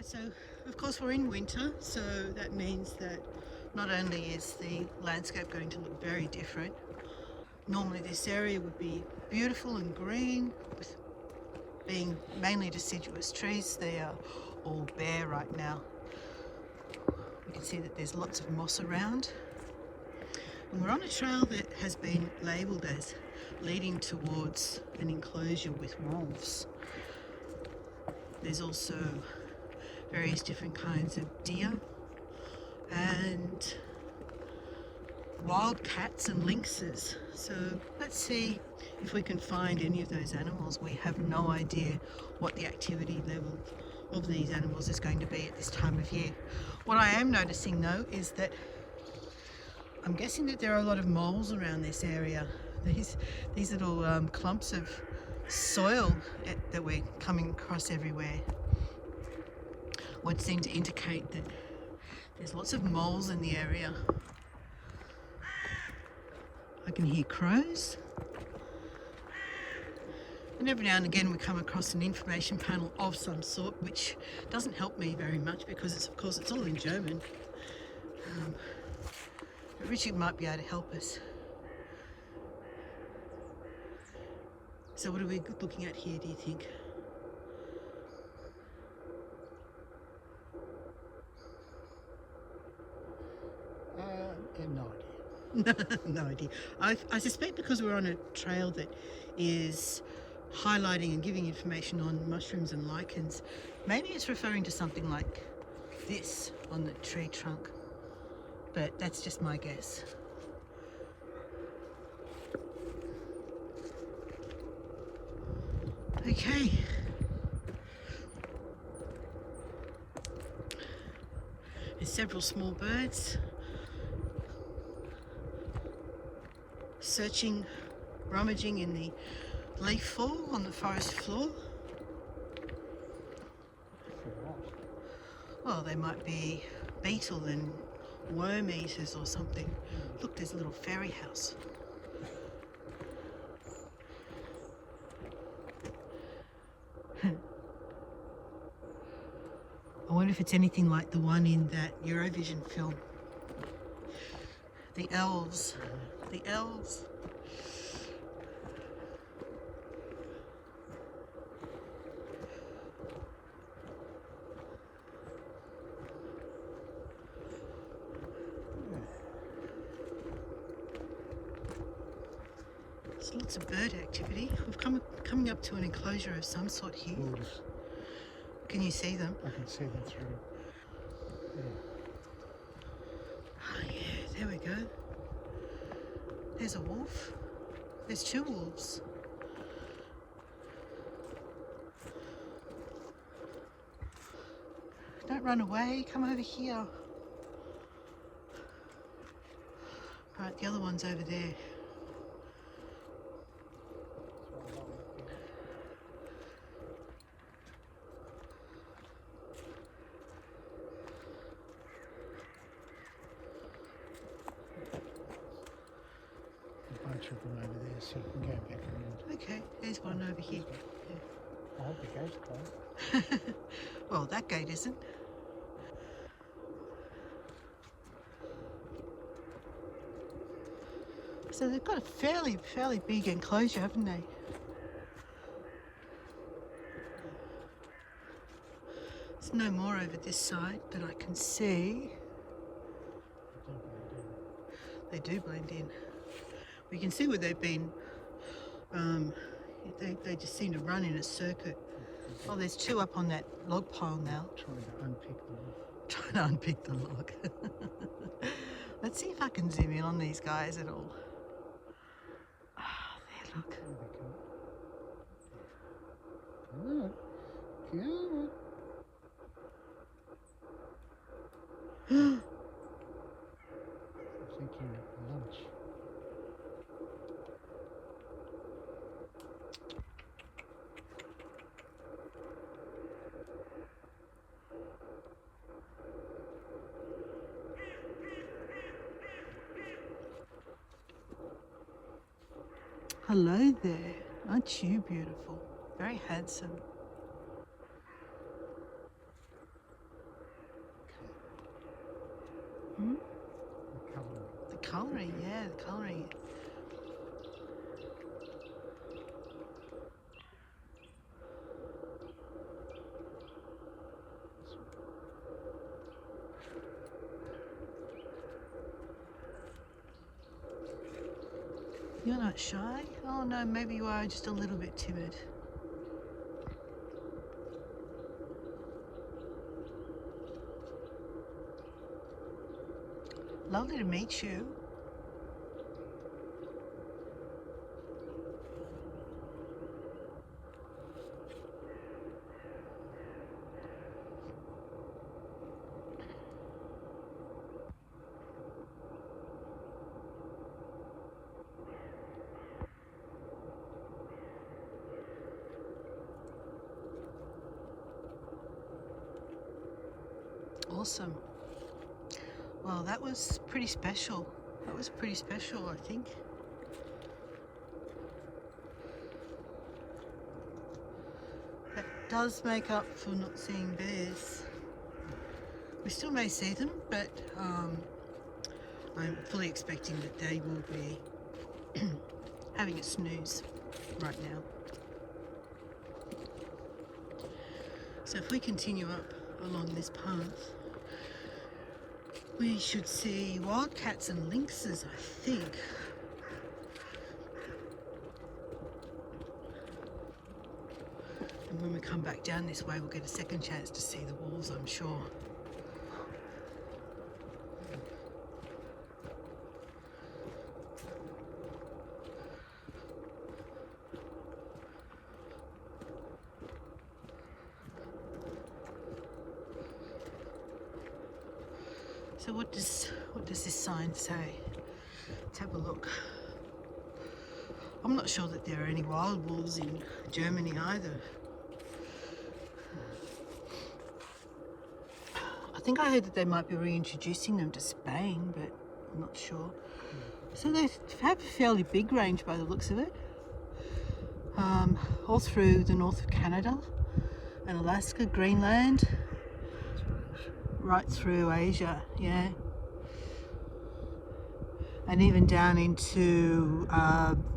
So of course we're in winter, so that means that not only is the landscape going to look very different. Normally this area would be beautiful and green, with being mainly deciduous trees. They are all bare right now. We can see that there's lots of moss around. And we're on a trail that has been labelled as leading towards an enclosure with wolves. There's also various different kinds of deer and wild cats and lynxes. So let's see if we can find any of those animals. We have no idea what the activity level of these animals is going to be at this time of year. What I am noticing though is that I'm guessing that there are a lot of moles around this area. These little clumps of soil that we're coming across everywhere would seem to indicate that there's lots of moles in the area. I can hear crows. And every now and again we come across an information panel of some sort, which doesn't help me very much because it's, of course, it's all in German. But Richard might be able to help us. So what are we looking at here, do you think? I have no idea. No idea. I suspect because we're on a trail that is highlighting and giving information on mushrooms and lichens, maybe it's referring to something like this on the tree trunk, but that's just my guess. Okay. There's several small birds searching, rummaging in the leaf fall on the forest floor. Well, they might be beetle and worm eaters or something. Look, there's a little fairy house. I wonder if it's anything like the one in that Eurovision film. The elves. The elves. There's lots of bird activity. We've coming up to an enclosure of some sort here. Wolves. Can you see them? I can see them through. Yeah. Oh yeah, there we go. There's a wolf. There's two wolves. Don't run away, come over here. Right, the other one's over there. A bunch of them over there, so you can go back around. Okay, there's one over here. I hope the gate's closed. Yeah. Well, that gate isn't. So they've got a fairly big enclosure, haven't they? There's no more over this side that I can see. They do blend in. We can see where they've been. They just seem to run in a circuit. Oh, there's two up on that log pile now. Trying to unpick the log. Trying to unpick the log. Let's see if I can zoom in on these guys at all. Ah, there, look. Good. Good. I'm thinking lunch. Hello there. Aren't you beautiful? Very handsome. colouring, yeah, the colouring. You're not shy? Oh no, maybe you are just a little bit timid. Lovely to meet you. Awesome. Well, that was pretty special. That was pretty special, I think. That does make up for not seeing bears. We still may see them, but I'm fully expecting that they will be having a snooze right now. So if we continue up along this path, we should see wildcats and lynxes, I think. And when we come back down this way, we'll get a second chance to see the wolves, I'm sure. So what does this sign say? Let's have a look. I'm not sure that there are any wild wolves in Germany either. I think I heard that they might be reintroducing them to Spain, but I'm not sure. So they have a fairly big range by the looks of it. All through the north of Canada and Alaska, Greenland, right through Asia, yeah. And even down into,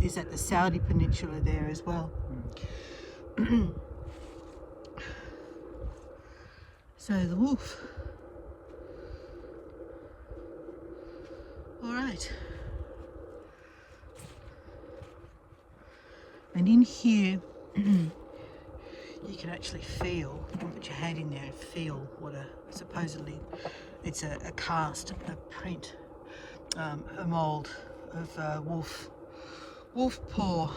is that the Saudi Peninsula there as well. So the wolf. All right. And in here, you can actually feel, you can put your hand in there and feel what supposedly, it's a cast, a print, a mould of wolf paw.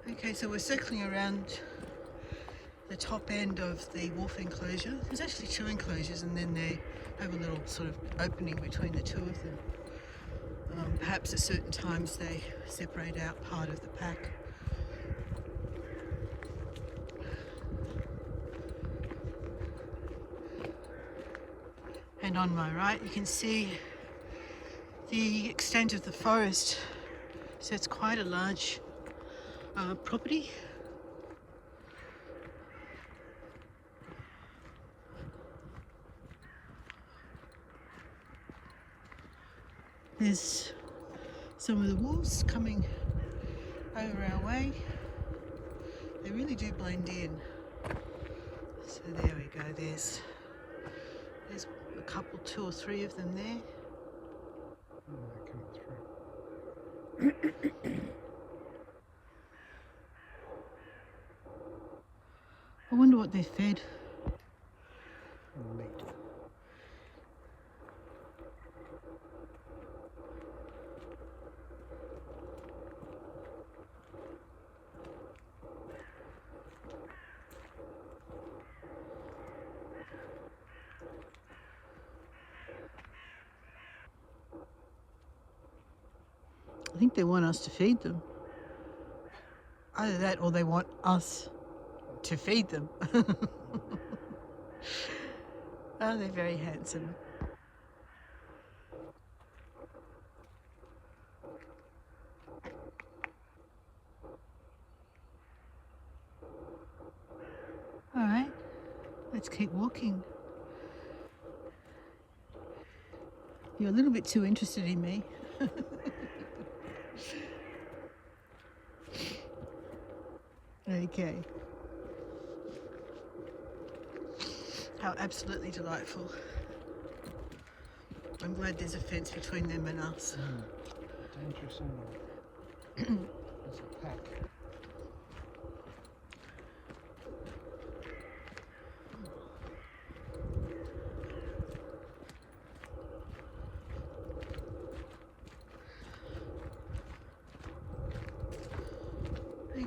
Okay, so we're circling around the top end of the wolf enclosure. There's actually two enclosures, and then they have a little sort of opening between the two of them. Perhaps at certain times they separate out part of the pack. And on my right you can see the extent of the forest. So it's quite a large property. There's some of the wolves coming over our way. They really do blend in. So there we go, there's a couple, two or three of them there. They're coming through. I wonder what they're fed. Meat. think they want us to feed them. Either that or they want us to feed them. Oh, they're very handsome. All right, let's keep walking. You're a little bit too interested in me. Okay. How absolutely delightful. I'm glad there's a fence between them and us. Dangerous animal. There's a pack.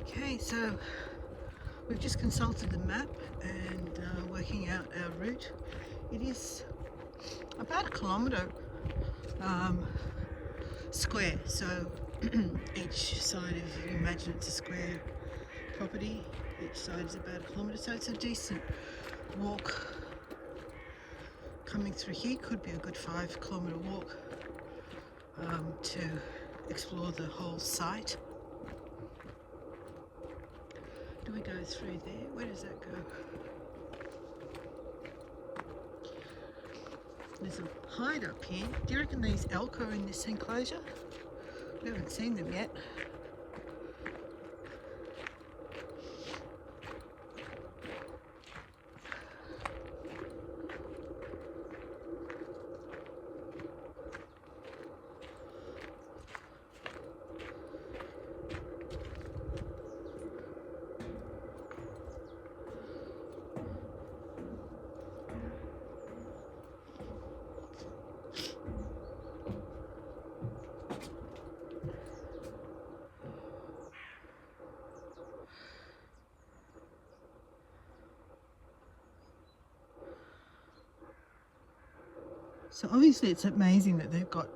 Okay, so we've just consulted the map and working out our route. It is about 1 kilometre square, so each side of, you imagine it's a square property, each side is about 1 kilometre, so it's a decent walk. Coming through here could be a good 5 kilometre walk to explore the whole site. Do we go through there? Where does that go? There's a hide up here. Do you reckon these elk are in this enclosure? We haven't seen them yet. So obviously it's amazing that they've got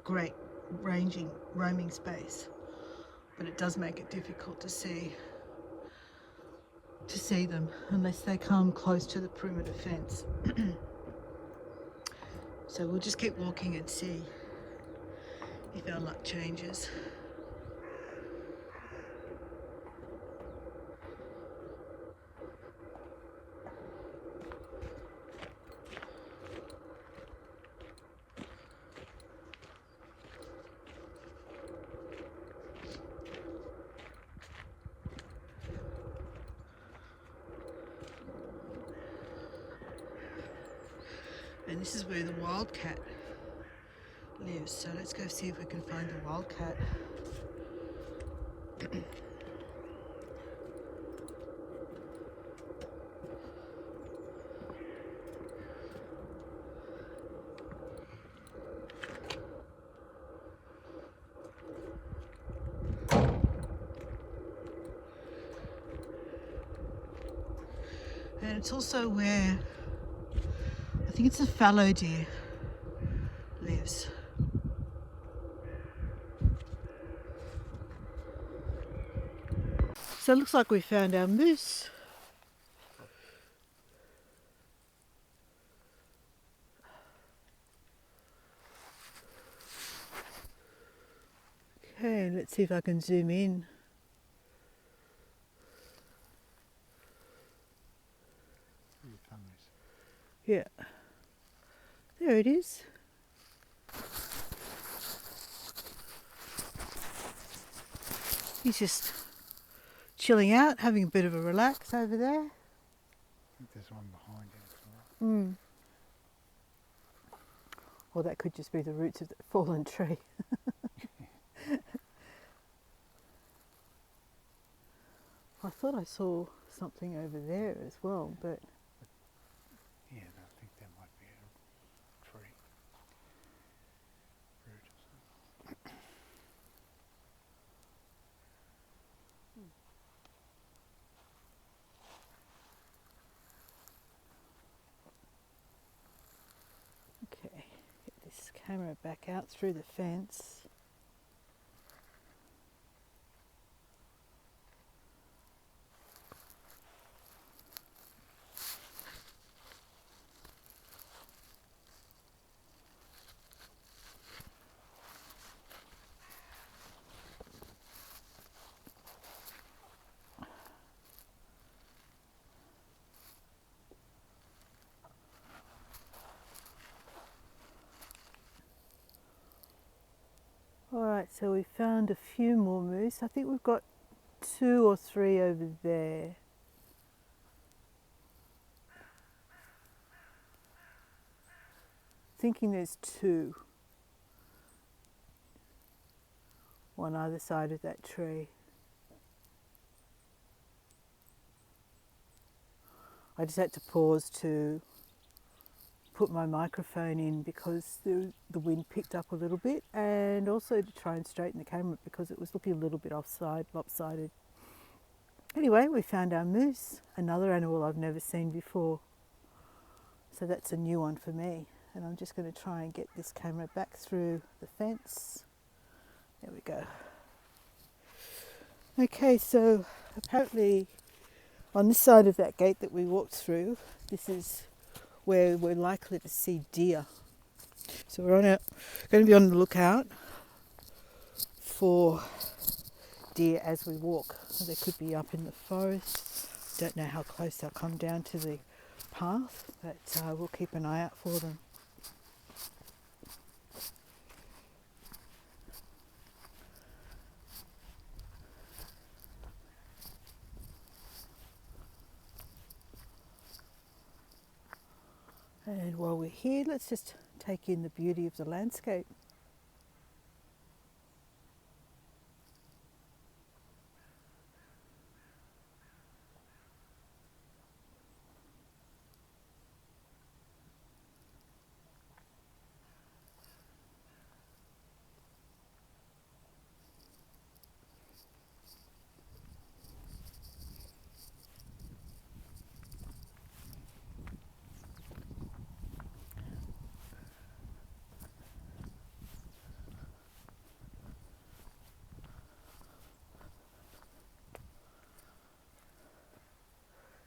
great roaming space, but it does make it difficult to see them unless they come close to the perimeter fence. So we'll just keep walking and see if our luck changes. And this is where the wildcat lives, so let's go see if we can find the wildcat. And it's also where I think it's a fallow deer lives. So it looks like we found our moose. Okay, let's see if I can zoom in. Yeah, there it is. He's just chilling out, having a bit of a relax over there. I think there's one behind it as well. Or that could just be the roots of the fallen tree. I thought I saw something over there as well, but Yeah, I think that might be a tree. Root or something. okay, get this camera back out through the fence. So we found a few more moose. I think we've got 2 or 3 over there. Thinking there's 2 on either side of that tree. I just had to pause to put my microphone in because the wind picked up a little bit, and also to try and straighten the camera because it was looking a little bit lopsided. Anyway, we found our moose, another animal I've never seen before. So that's a new one for me. And I'm just going to try and get this camera back through the fence. There we go. Okay, so apparently on this side of that gate that we walked through, this is where we're likely to see deer. So we're going to be on the lookout for deer as we walk. They could be up in the forest. Don't know how close they'll come down to the path, but we'll keep an eye out for them. And while we're here, let's just take in the beauty of the landscape.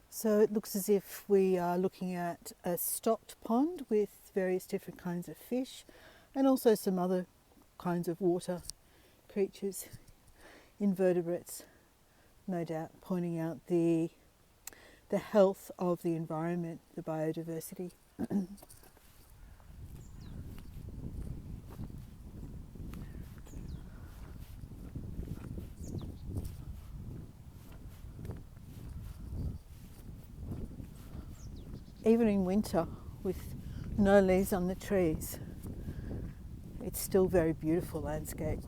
So it looks as if we are looking at a stocked pond with various different kinds of fish and also some other kinds of water creatures, invertebrates, no doubt, pointing out the health of the environment, the biodiversity. Even in winter, with no leaves on the trees, it's still very beautiful landscape.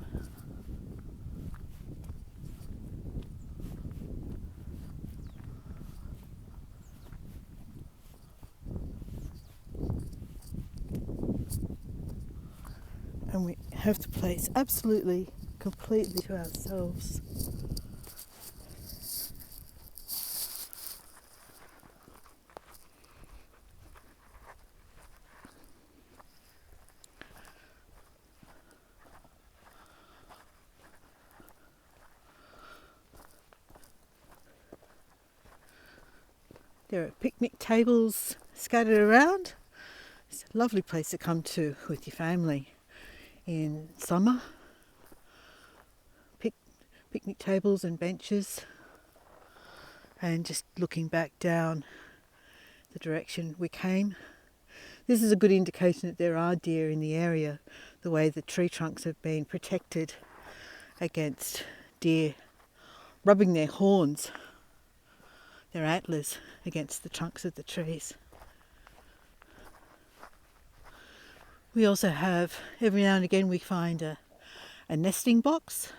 And we have the place absolutely, completely to ourselves. There are picnic tables scattered around. It's a lovely place to come to with your family in summer. Picnic tables and benches, and just looking back down the direction we came. This is a good indication that there are deer in the area, the way the tree trunks have been protected against deer rubbing their horns, their antlers, against the trunks of the trees. We also have, every now and again we find a nesting box.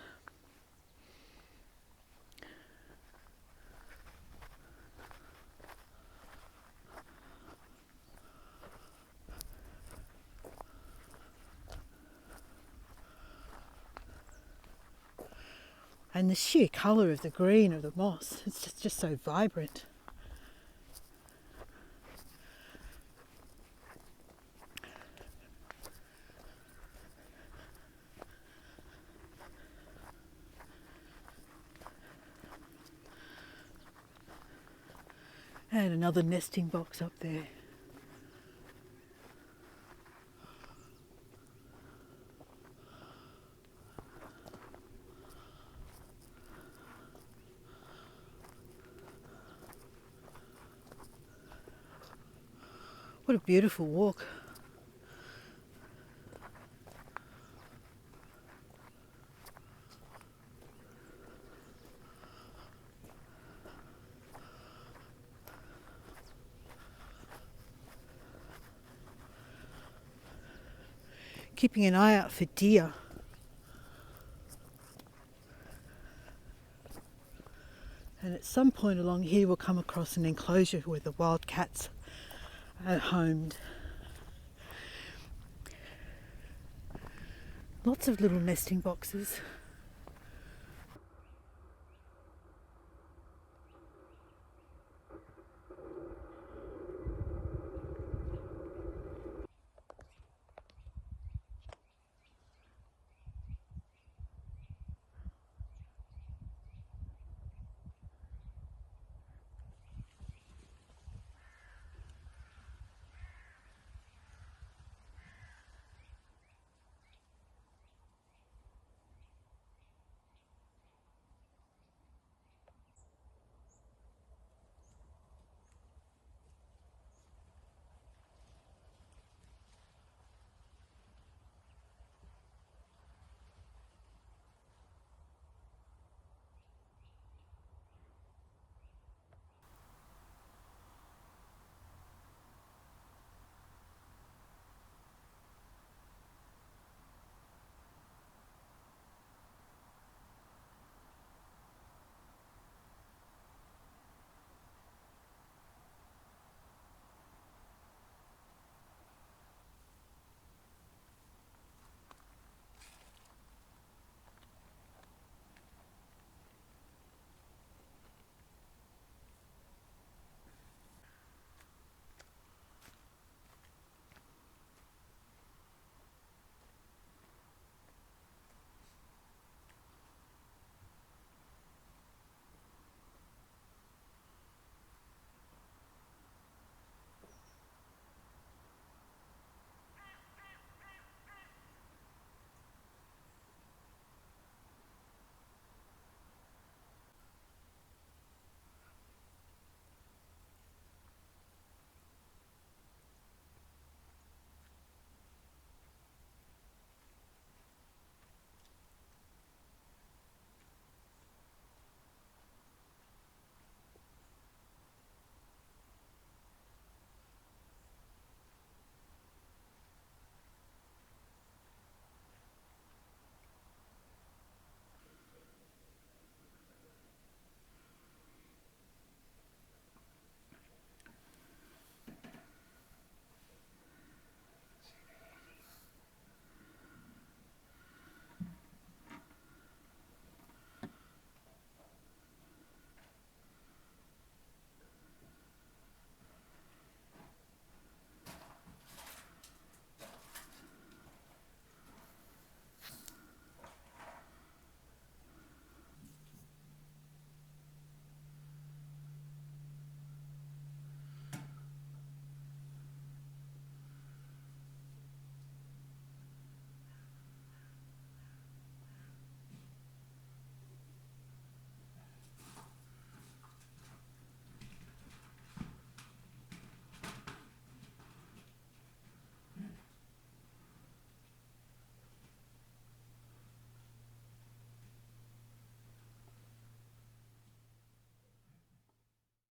And the sheer colour of the green of the moss, it's just so vibrant. And another nesting box up there. What a beautiful walk. keeping an eye out for deer. And at some point along here we'll come across an enclosure where the wildcats are homed. Lots of little nesting boxes.